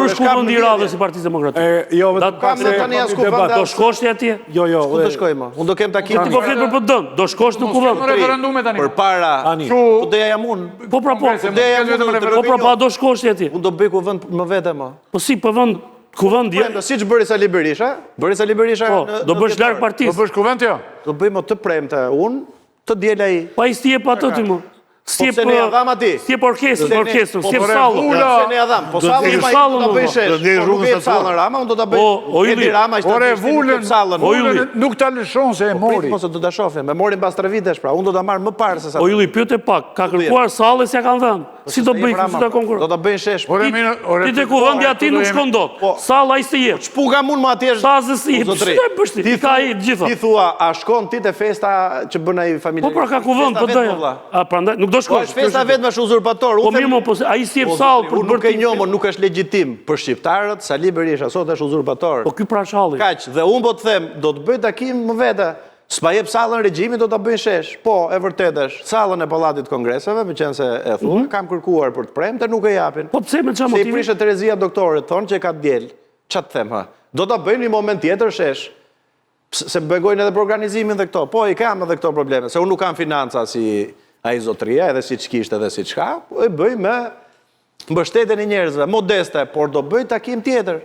është kuvëndi i Radhës i Partisë Demokratike? Kam në tani as kuvënd. Do shkosh ti atje? Jo. Ku do shkoj më? Unë do kem takim. Ti po flet për PD-n, do shkosh në kuvënd. Referendume tani. Përpara. Po doja jam unë. Po pra do shkosh ti atje. Unë do bëj kuvënd më vete më. Po si po vend kuvënd je? Siç bëri Sali Berisha, do bësh larg partisë. Do bësh kuvend jo? Do bëj më të premte unë, të diel ai. Pa i stje pa ato ti më. Stjep orkestrën, stjep sallën. Se ne adham, po sallën ma i do të bëj shesh. Nuk e sallën Rama, unë do të bëj Edi Rama, ore vullën, nuk ta lëshon se e mori. Mos do ta shohim, e morin pas 3 vitesh, pra unë do ta marr më parë se sa. O Ylli, pyet e pak, ka kërkuar sallën se ja kanë dhënë. Si do bëj, si do konkurroj? Do ta bëj shesh. Ti te kuvendi aty nuk shkon dot. Salla ai se jep. Çpuga mund më atje. Sazësi. Ti ka ai gjithë. Ti thua, a shkon ti te festa që bën ai familje? Po pra ka kuvend, po doja. A prandaj nuk do shkosh. Festa vetëm është uzurpator. Po mirë, po ai si jep sallë për nuk e njoh, nuk është legjitim për shqiptarët. Sali Berisha sot është uzurpator. Po ky pra shalli. Kaq, dhe unë po të them, do të bëj takim më vete. S'pa jep sallën regjimit, do ta bëj shesh. Po, e vërtet është. Sallën e Pallatit Kongreseve, me qenë se e thua, kam kërkuar për të premte, nuk e japin. Po pse me çfarë motivi? Se i prishet Terezia doktorit, thonë që ka djel. Ç'a të them ha? Do ta bëjmë një moment tjetër shesh. Se bëgojnë edhe për organizimin dhe këto. Po, i kam edhe këto probleme, se unë nuk kam financa si ai zotëria, edhe siç kishte edhe siç ka, po e bëj me mbështetjen e njerëzve, modeste, por do bëj takim tjetër.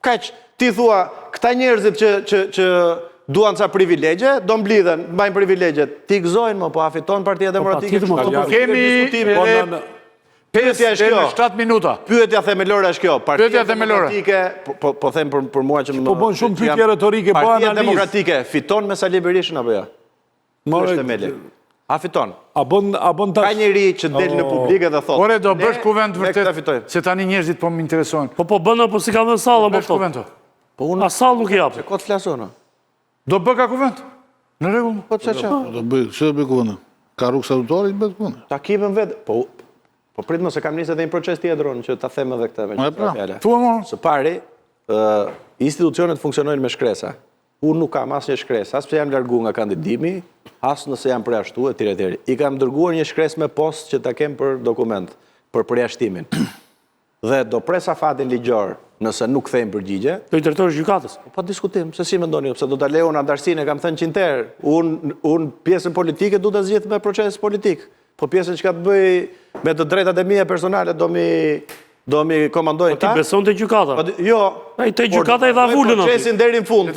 Kaq, ti thua, këta njerëzit që duan ca privilegje, do mblidhen, mbajnë privilegjet. Ti gëzojnë më, po a fiton Partia Demokratike? Kemi 5-7 minuta. Pyetja themelore është kjo. Pyetja themelore. Po them për mua që më... Po bon shumë pyetje retorike, po analizë. Partia Demokratike fiton me Sali Berishën apo jo? Është themeli. A fiton? A bën Ka njëri që del në publik edhe thotë. Ore, do bësh kuvend vërtet, se tani njerëzit po më interesojnë. Po bënë, po si ka dhënë sallën, po thotë. A sallë nuk i japë. Ko të flasona? Do bë ka kuvend? Në rregull. Po ç'a? Do bëj, ç'do bëj kuvend? Ka rrugë statutare i bëj kuvend. Takimin vetë. Po prit mos e kam nisë edhe një proces tjetër që ta them edhe këtë me fjala. Thua më. Së pari, institucionet funksionojnë me shkresa. Unë nuk kam asnjë shkresë, as pse jam larguar nga kandidimi, as nëse jam përjashtuar etj. I kam dërguar një shkresë me post që ta kem për dokument, për përjashtimin. Dhe do pres afatin ligjor, nëse nuk kthejmë përgjigje. Do i drejtori gjykatës. Po diskutim, se si mendoni, pse do ta lejon andarësinë, kam thënë 100 herë. Unë pjesën politike du ta zgjidh me proces politik. Po pjesën që ka të bëj me të drejtat e mia personale do mi komandojnë ta. Po ti beson te gjykata? Jo. Ai te gjykata i dha vulën aty. Procesin deri në fund.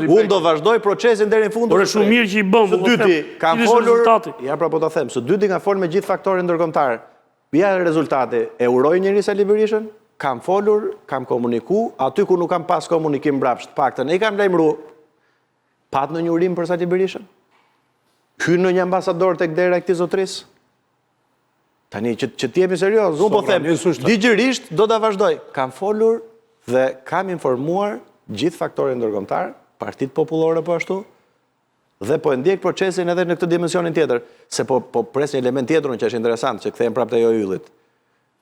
Unë do vazhdoj procesin deri në fund. Por është shumë mirë që i bëm. Së dyti kam folur. Ja pra po ta them. Së dyti kam folur me gjithë faktorët ndërkombëtar. Ja rezultati. E uroj njëri Sali Berishën. Kam folur, kam komuniku, aty ku nuk kam pas komunikim mbrapsht, paktën e kam lajmëruar. Pat në një urim për Sali Berishën? Hyn në një ambasador tek dera e këtij zotërisë? Tani që të jemi serioz, unë po them, ligjërisht do ta vazhdoj. Kam folur dhe kam informuar gjithë faktorët ndërkombëtar, Partitë Popullore po ashtu, dhe po e ndjek procesin edhe në këtë dimensionin tjetër, se po pres një element tjetër që është interesant, që kthehem prapë te ajo Yllit.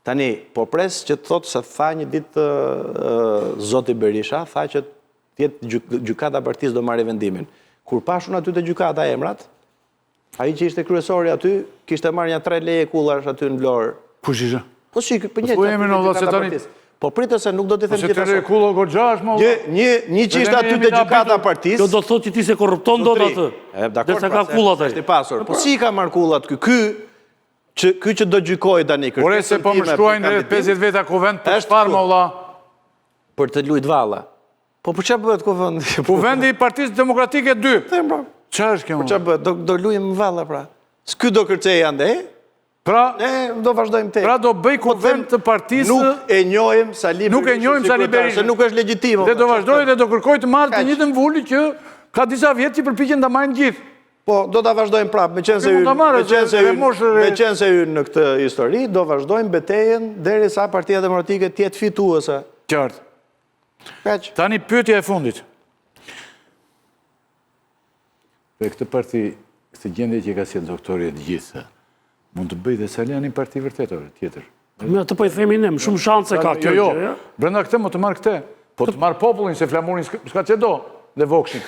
Tani, po pres që të thotë se tha një ditë zoti Berisha, tha që tjetë gjykata partisë do marrë vendimin. Kur pashun aty te gjykata emrat, ai që ishte kryesori aty, kishte marrë një 3 leje kullash aty në Vlorë. Kush ishte? Po shik, po një. Po pritë se nuk do t'i them gjithashtu. Po se 3 leje kullo goxhash më. Një që ishte aty te gjykata partisë. Jo do thotë që ti se korrupton dot atë. Derisa ka kullat ai. Është i pasur. Po si ka marrë kullat ky? Ky që do gjykoj tani kërkesën. Ore se po më shkruajnë 50 veta kuvend për çfarë më valla? Për të lujt valla. Po për çfarë bëhet kuvendi? Kuvendi i Partisë Demokratike 2. Them pra. Çfarë është kjo? Për çfarë bëhet? Do luajmë valla pra. S'ky do kërcej ande? Pra, ne do vazhdojmë te. Pra do bëj kuvend të partisë. Nuk e njohim Sali Berishën. Nuk e njohim Sali Berishën. Se nuk është legjitim. Dhe do vazhdoj dhe do kërkoj të marrë të njëjtën vulë që ka disa vjet që përpiqen ta marrin gjithë. Po, do ta vazhdojmë prapë, me qenë se hyn në këtë histori, do vazhdojmë betejën derisa Partia Demokratike të jetë fituese. Qartë. Kaq. Tani pyetja e fundit. Për këtë parti, këtë gjendje që ka sjellë doktori të gjithë, mund të bëjë dhe Saliani parti vërtetore tjetër. Me atë po i themi ne, më shumë shanse ka kjo. Jo, brenda këtë më të marr këtë. Po të marr popullin se flamurin s'ka çe do dhe vokshin.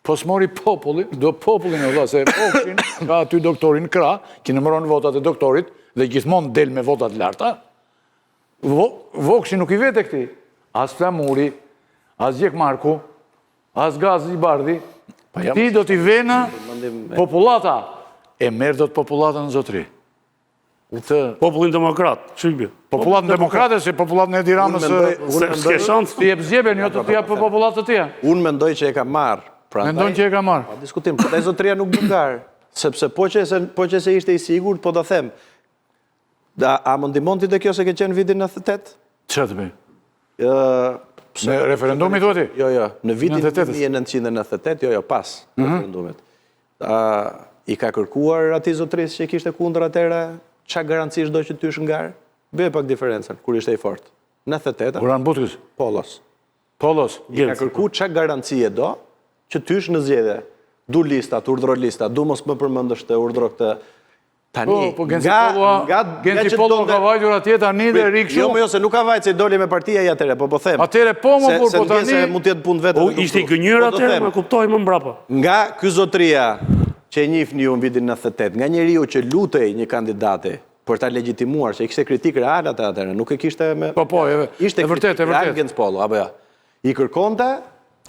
Po s'mori popullin, do popullin e vëlla, se vokshin ka aty doktorin Krah, që numëron votat e doktorit dhe gjithmonë del me votat larta. Vokshi nuk i vete këti. As Flamuri, as Gjek Marku, as Gazi Bardhi, ti do t'i vena populata. E merë do të populata në zotri. Popullin demokrat, ç'bë? Populatën demokrate, si populatën e Tiranës, S'ke shans. ti jep zgjeben, jo të t'jap për populatë të tjera. Unë mendoj që e ka marrë. Mendojnë që e ka marrë. Pa diskutim, prandaj zotëria nuk bungar, sepse po që se ishte i sigurt, po ta them. A më ndihmon ti te kjo se ke qenë vitin 98? Çfarë të bëj? Në referendumi thua ti? Jo, në vitin 98. 1998, jo, pas referendumit. I ka kërkuar atij zotërisë që kishte kundër atëra, çka garancish do që ty shëngar? Bëj pak diferencën kur ishte i fortë. 98. Uran Butkës. Pollos. I Ka kërkuar çka garancie do që tysh në zgjedhje. Du listat, urdhro listat, du mos më përmendësh të urdhro këtë. Tani, Po Genci Pollo ka vajtur atje tani dhe rik shumë. Jo, se nuk ka vajt se doli me partia i atëre, po them. Atëre po më burr, po tani. Se mund të jetë punë vetë. Ishte i gënjur atëherë, më kuptoj më mbrapa. Nga ky zotëria që e njihni ju në vitin 98, nga njeriu që lutej një kandidati për ta legjitimuar, që i kishte kritikë reale atëherë, nuk e kishte me Po, ishte e vërtet. Genci Pollo, apo jo. I kërkonte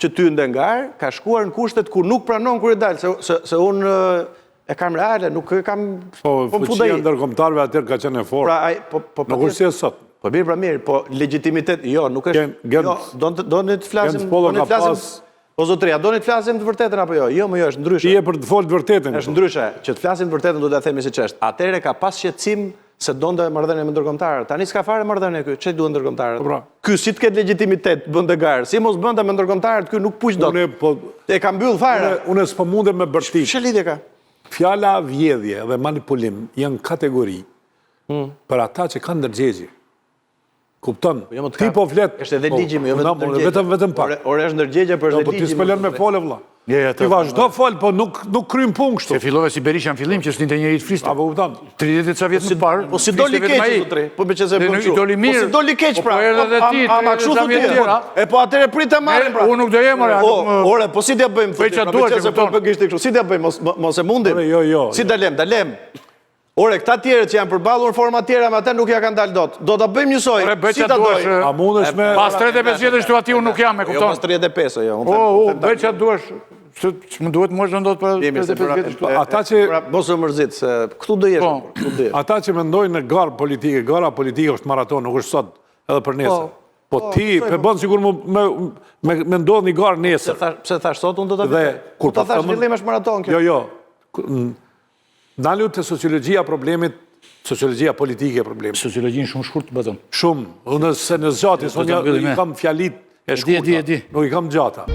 që ty ndengar, ka shkuar në kushtet ku nuk pranon kur i dal, se unë e kam reale, nuk e kam... Po, fuqia ndërkombëtarëve atër ka qenë e fortë. Nuk është si e sot. Po mirë, po legitimitet, jo, nuk është... Jo, do në të flasim... Po zotëria, do në të flasim të vërtetën apo jo? Jo, më jo, është ndryshe. Ti e për të folë të vërtetën. Është ndryshe, që të flasim të vërtetën do të themi si ç'është. Atëherë ka pas shqetësim se donte marrëdhënie me ndërkombëtarët. Tani s'ka fare marrëdhënie ky. Ç'e duan ndërkombëtarët? Ky si të ketë legitimitet bënte garë. Si mos bënte me ndërkombëtarët, ky nuk puq dot. E ka mbyll fare. Unë s'po mundem me bërtit. Ç'e lidhje ka? Fjala vjedhje dhe manipulim janë kategori për ata që kanë ndërgjegje. Kupton? Ti po flet. Është edhe ligji, jo vetëm pak. Ore është ndërgjegje për Po ti s'po lën me folë vëlla. Ti vazhdo fol, po nuk krym punë kështu. Se fillove si Berisha në fillim që s'ninte njëri të fliste. Apo kupton? 30 ca vjet më parë. Po si doli keq zotri. Po me çse bën kështu. Po si doli keq pra. Ama kështu thotë. E po atëre prit ta marrim pra. Unë nuk do jem ora. Ore, po si t'ja bëjmë thotë. Po çse po bëgishte kështu. Si t'ja bëjmë? Mos e mundim. Jo. Si dalem. Ore, këta tjerët që janë përballur në forma tjera me atë nuk ja kanë dalë dot. Do ta bëjmë njësoj. Si ta doj? A mundesh me Pas 35 vjetësh tu aty unë nuk jam, e kupton? Jo, pas 35, jo. Bëj çfarë duash. Më duhet më ndot për 35 vjetësh tu. ata që Mos u mërzit se këtu do jesh. Këtu do jesh. ata që mendojnë në gara politike është maraton, nuk është sot, edhe për nesër. Po ti bën sigur me ndodh një garë nesër. Pse thash sot unë do ta Dhe kur ta thash fillim është maraton kjo. Jo. Dalu të sociologjia problemit, sociologjia politike problemit. Sociologjinë shumë shkurt bëtëm. Shumë. Unë se në zgjati, unë kam fjalit e shkurta. Di. Nuk i kam gjata.